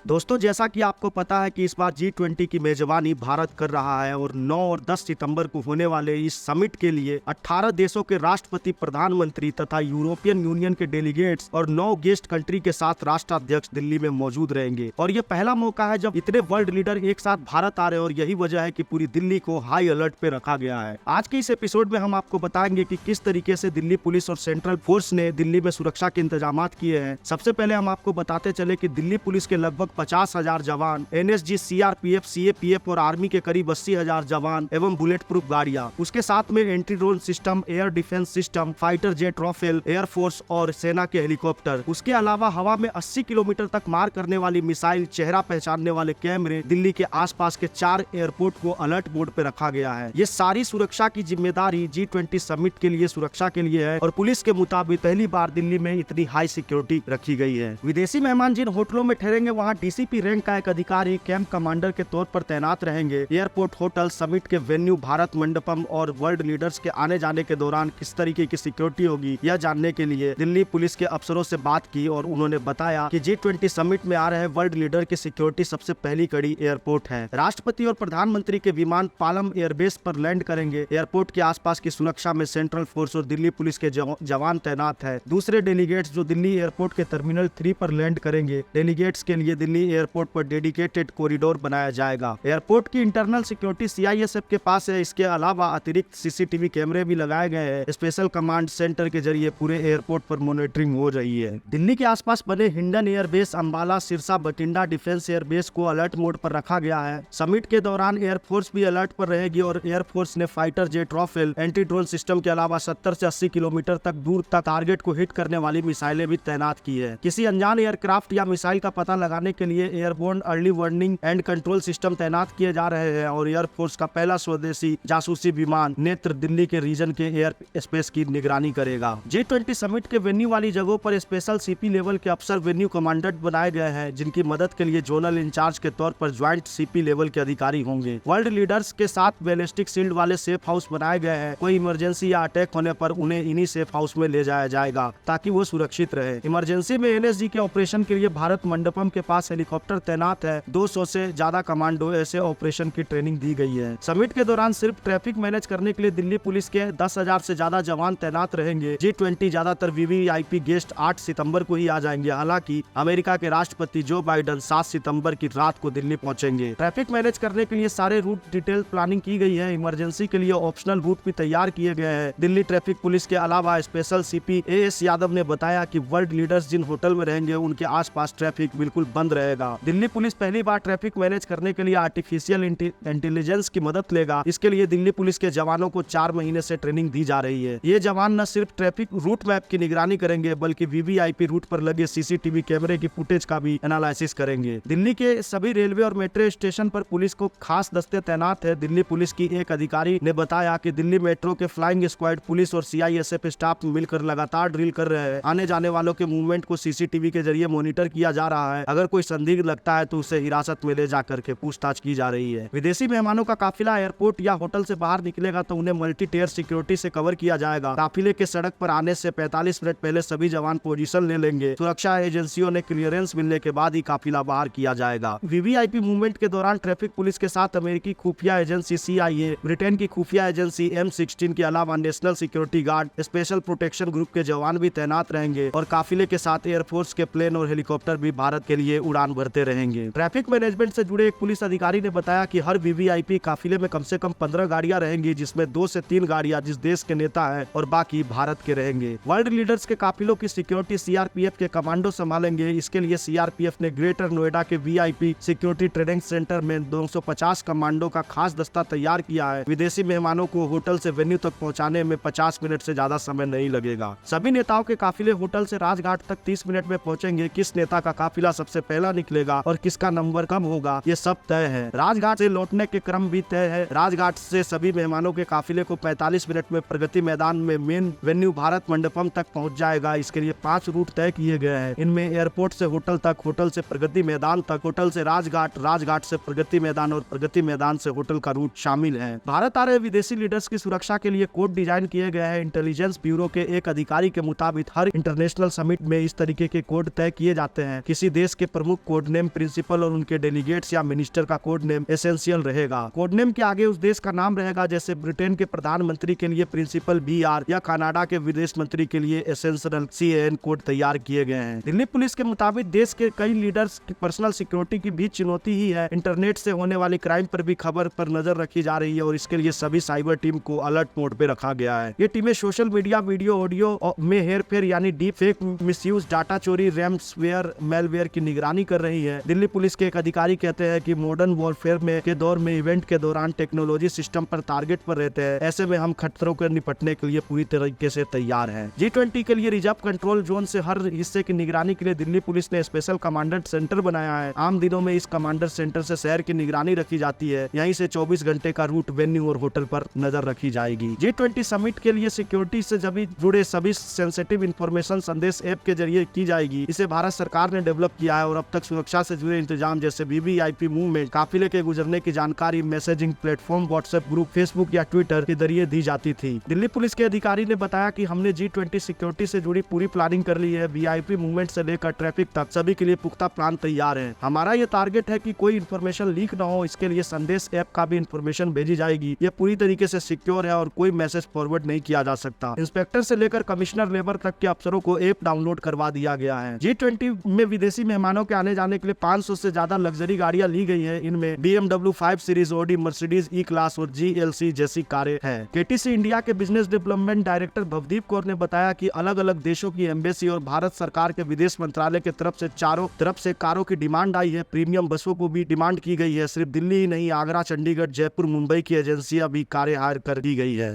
दोस्तों, जैसा कि आपको पता है कि इस बार G20 की मेजबानी भारत कर रहा है और 9 और 10 सितंबर को होने वाले इस समिट के लिए 18 देशों के राष्ट्रपति, प्रधानमंत्री तथा यूरोपियन यूनियन के डेलीगेट्स और 9 गेस्ट कंट्री के साथ राष्ट्राध्यक्ष दिल्ली में मौजूद रहेंगे। और ये पहला मौका है जब इतने वर्ल्ड लीडर एक साथ भारत आ रहे हैं और यही वजह है कि पूरी दिल्ली को हाई अलर्ट पे रखा गया है। आज के इस एपिसोड में हम आपको बताएंगे कि किस तरीके से दिल्ली पुलिस और सेंट्रल फोर्स ने दिल्ली में सुरक्षा के इंतजाम किए हैं। सबसे पहले हम आपको बताते चले कि दिल्ली पुलिस के लगभग 50,000 जवान, NSG, CRPF, CAPF और आर्मी के करीब 80,000 जवान एवं बुलेट प्रूफ गाड़ियां, उसके साथ में anti drone system, air defence system, fighter jet, Rafale, air force और सेना के हेलीकॉप्टर। उसके अलावा हवा में 80 किलोमीटर तक मार करने वाली मिसाइल, चेहरा पहचानने वाले कैमरे, दिल्ली के आसपास के 4 एयरपोर्ट को अलर्ट मोड पे रखा गया है। ये सारी सुरक्षा की जिम्मेदारी G20 समिट के लिए सुरक्षा के लिए है और पुलिस के मुताबिक पहली बार दिल्ली में इतनी हाई सिक्योरिटी रखी गई है। विदेशी मेहमान जिन होटलों में ठहरेंगे वहाँ DCP रैंक का एक अधिकारी कैंप कमांडर के तौर पर तैनात रहेंगे। एयरपोर्ट, होटल, समिट के वेन्यू, भारत मंडपम और वर्ल्ड लीडर्स के आने जाने के दौरान किस तरीके की सिक्योरिटी होगी, यह जानने के लिए दिल्ली पुलिस के अफसरों से बात की और उन्होंने बताया कि G20 समिट में आ रहे वर्ल्ड लीडर की सिक्योरिटी सबसे पहली कड़ी एयरपोर्ट है। राष्ट्रपति और प्रधानमंत्री के विमान पालम एयरबेस पर लैंड करेंगे। एयरपोर्ट के आसपास की सुरक्षा में सेंट्रल फोर्स और दिल्ली पुलिस के जवान तैनात है। दूसरे डेलीगेट्स जो दिल्ली एयरपोर्ट के टर्मिनल 3 पर लैंड करेंगे, डेलीगेट्स के लिए दिल्ली एयरपोर्ट पर डेडिकेटेड कॉरिडोर बनाया जाएगा। एयरपोर्ट की इंटरनल सिक्योरिटी CISF के पास है। इसके अलावा अतिरिक्त CCTV कैमरे भी लगाए गए हैं। स्पेशल कमांड सेंटर के जरिए पूरे एयरपोर्ट पर मॉनिटरिंग हो रही है। दिल्ली के आसपास बने Hindon airbase, Ambala, Sirsa, Bathinda defence airbase को अलर्ट मोड पर रखा गया है। समिट के दौरान एयरफोर्स भी अलर्ट पर रहेगी और एयरफोर्स ने fighter jet, Rafale, anti drone system के अलावा 70 से 80 किलोमीटर तक दूर तक टारगेट को हिट करने वाली मिसाइलें भी तैनात की है। किसी अनजान एयरक्राफ्ट या मिसाइल का पता लगाने के लिए airborne early warning and control system तैनात किए जा रहे हैं और एयरफोर्स का पहला स्वदेशी जासूसी विमान नेत्र दिल्ली के रीजन के एयर स्पेस की निगरानी करेगा। G20 समिट के वेन्यू वाली जगहों पर स्पेशल CP लेवल के अफसर वेन्यू कमांडेंट बनाए गए हैं, जिनकी मदद के लिए जोनल इंचार्ज के तौर पर ज्वाइंट CP लेवल के अधिकारी होंगे। वर्ल्ड लीडर्स के साथ बैलिस्टिक शील्ड वाले सेफ हाउस बनाए गए हैं। कोई इमरजेंसी या अटैक होने पर उन्हें इन्हीं सेफ हाउस में ले जाया जाएगा ताकि वो सुरक्षित रहे। इमरजेंसी में NSG के ऑपरेशन के लिए भारत मंडपम के पास हेलीकॉप्टर तैनात है। 200 से ज्यादा कमांडो ऐसे ऑपरेशन की ट्रेनिंग दी गई है। समिट के दौरान सिर्फ ट्रैफिक मैनेज करने के लिए दिल्ली पुलिस के 10,000 से ज्यादा जवान तैनात रहेंगे। G20 ज्यादातर VVIP गेस्ट 8 सितंबर को ही आ जाएंगे। हालांकि अमेरिका के राष्ट्रपति जो बाइडन 7 सितंबर की रात को दिल्ली पहुंचेंगे। ट्रैफिक मैनेज करने के लिए सारे रूट डिटेल प्लानिंग की गई है। इमरजेंसी के लिए ऑप्शनल रूट भी तैयार किए गए हैं। दिल्ली ट्रैफिक पुलिस के अलावा स्पेशल CP AS यादव ने बताया कि वर्ल्ड लीडर्स जिन होटल में रहेंगे उनके आसपास ट्रैफिक बिल्कुल बंद रहेगा। दिल्ली पुलिस पहली बार ट्रैफिक मैनेज करने के लिए आर्टिफिशियल इंटेलिजेंस की मदद लेगा। इसके लिए दिल्ली पुलिस के जवानों को 4 महीने से ट्रेनिंग दी जा रही है। ये जवान न सिर्फ ट्रैफिक रूट मैप की निगरानी करेंगे बल्कि VVIP रूट पर लगे CCTV कैमरे की फुटेज का भी एनालिसिस करेंगे। दिल्ली के सभी रेलवे और मेट्रो स्टेशन पर पुलिस को खास दस्ते तैनात है। दिल्ली पुलिस की एक अधिकारी ने बताया कि दिल्ली मेट्रो के फ्लाइंग स्क्वाड, पुलिस और CISF स्टाफ मिलकर लगातार ड्रिल कर रहे हैं। आने जाने वालों के मूवमेंट को CCTV के जरिए मॉनिटर किया जा रहा है। अगर कोई संदिग्ध लगता है तो उसे हिरासत में ले जाकर के पूछताछ की जा रही है। विदेशी मेहमानों का काफिला एयरपोर्ट या होटल से बाहर निकलेगा तो उन्हें मल्टी टीयर सिक्योरिटी से कवर किया जाएगा। काफिले के सड़क पर आने से 45 मिनट पहले सभी जवान पोजीशन ले लेंगे। सुरक्षा एजेंसियों ने क्लियरेंस मिलने के बाद ही काफिला बाहर किया जाएगा। VVIP मूवमेंट के दौरान ट्रैफिक पुलिस के साथ अमेरिकी खुफिया एजेंसी CIA, ब्रिटेन की खुफिया एजेंसी M16 के अलावा national security guard, special protection group के जवान भी तैनात रहेंगे और काफिले के साथ एयरफोर्स के प्लेन और हेलीकॉप्टर भी भारत के लिए उड़ान भरते रहेंगे। ट्रैफिक मैनेजमेंट से जुड़े एक पुलिस अधिकारी ने बताया कि हर VVIP काफिले में कम से कम 15 गाड़ियां रहेंगी, जिसमें 2 से 3 गाड़ियां जिस देश के नेता है और बाकी भारत के रहेंगे। वर्ल्ड लीडर्स के काफिलों की सिक्योरिटी CRPF के कमांडो संभालेंगे। इसके लिए CRPF ने ग्रेटर नोएडा के VIP सिक्योरिटी ट्रेनिंग सेंटर में 250 कमांडो का खास दस्ता तैयार किया है। विदेशी मेहमानों को होटल से वेन्यू तक पहुंचाने में 50 मिनट से ज्यादा समय नहीं लगेगा। सभी नेताओं के काफिले होटल से राजघाट तक 30 मिनट में पहुंचेंगे। किस नेता का काफिला सबसे पहला निकलेगा और किसका नंबर कम होगा, ये सब तय है। राजघाट से लौटने के क्रम भी तय है। राजघाट से सभी मेहमानों के काफिले को 45 मिनट में प्रगति मैदान में मेन वेन्यू भारत मंडपम तक पहुंच जाएगा। इसके लिए 5 रूट तय किए गए हैं। इनमें एयरपोर्ट से होटल तक, होटल से प्रगति मैदान तक, होटल से राजघाट, राजघाट से प्रगति मैदान और प्रगति मैदान से होटल का रूट शामिल है। भारत आ रहे विदेशी लीडर्स की सुरक्षा के लिए कोड डिजाइन किए गए हैं। इंटेलिजेंस ब्यूरो के एक अधिकारी के मुताबिक हर इंटरनेशनल समिट में इस तरीके के कोड तय किए जाते हैं। किसी देश के प्रमुख कोड नेम प्रिंसिपल और उनके डेलीगेट्स या मिनिस्टर का कोड नेम एसेंशियल रहेगा। कोड नेम के आगे उस देश का नाम रहेगा, जैसे ब्रिटेन के प्रधानमंत्री के लिए प्रिंसिपल BR या कनाडा के विदेश मंत्री के लिए एसेंशियल CAN कोड तैयार किए गए हैं। दिल्ली पुलिस के मुताबिक देश के कई लीडर्स की पर्सनल सिक्योरिटी की भी चुनौती ही है। इंटरनेट से होने वाली क्राइम पर भी खबर पर नजर रखी जा रही है और इसके लिए सभी साइबर टीम को अलर्ट मोड पे रखा गया है। ये टीमें सोशल मीडिया, वीडियो, ऑडियो में हेरफेर यानी डीप फेक, मिसयूज, डाटा चोरी, रैंसमवेयर, मैलवेयर की निगरानी कर रही है। दिल्ली पुलिस के एक अधिकारी कहते हैं कि मॉडर्न वॉरफेयर के दौर में इवेंट के दौरान टेक्नोलॉजी सिस्टम पर टारगेट पर रहते हैं। ऐसे में हम खतरों से निपटने के लिए पूरी तरीके से तैयार हैं। G20 के लिए रिजर्व कंट्रोल जोन से हर हिस्से की निगरानी के लिए दिल्ली पुलिस ने स्पेशल कमांडर सेंटर बनाया है। आम दिनों में इस कमांडर सेंटर से शहर की निगरानी रखी जाती है। यहीं से 24 घंटे का रूट, वेन्यू और होटल पर नजर रखी जाएगी। G20 समिट के लिए सिक्योरिटी से जुड़े सभी सेंसिटिव इंफॉर्मेशन संदेश ऐप के जरिए की जाएगी। इसे भारत सरकार ने डेवलप किया है और अब तक सुरक्षा से जुड़े इंतजाम जैसे VVIP मूवमेंट, काफिले के गुजरने की जानकारी messaging platform, WhatsApp group, Facebook या ट्विटर के जरिए दी जाती थी। दिल्ली पुलिस के अधिकारी ने बताया कि हमने G20 सिक्योरिटी से जुड़ी पूरी प्लानिंग कर ली है। VIP मूवमेंट से लेकर ट्रैफिक तक सभी के लिए पुख्ता प्लान तैयार है। हमारा ये टारगेट है कि कोई इन्फॉर्मेशन लीक न हो। इसके लिए संदेश ऐप का भी इन्फॉर्मेशन भेजी जाएगी। ये पूरी तरीके से सिक्योर है और कोई मैसेज फॉरवर्ड नहीं किया जा सकता। इंस्पेक्टर से लेकर कमिश्नर लेबर तक के अफसरों को ऐप डाउनलोड करवा दिया गया है। G20 में विदेशी मेहमानों के आने जाने के लिए 500 से ज्यादा लग्जरी गाड़ियां ली गई हैं। इनमें BMW 5 सीरीज, Audi, मर्सिडीज E-क्लास और GLC जैसी कारें हैं। KTC इंडिया के business development director Bhavdeep Kaur ने बताया कि अलग अलग देशों की एम्बेसी और भारत सरकार के विदेश मंत्रालय के तरफ से चारों तरफ से कारों की डिमांड आई है। प्रीमियम बसों को भी डिमांड की गई है। सिर्फ दिल्ली ही नहीं, आगरा, चंडीगढ़, जयपुर, मुंबई की एजेंसियां भी कारें हायर कर दी गई है।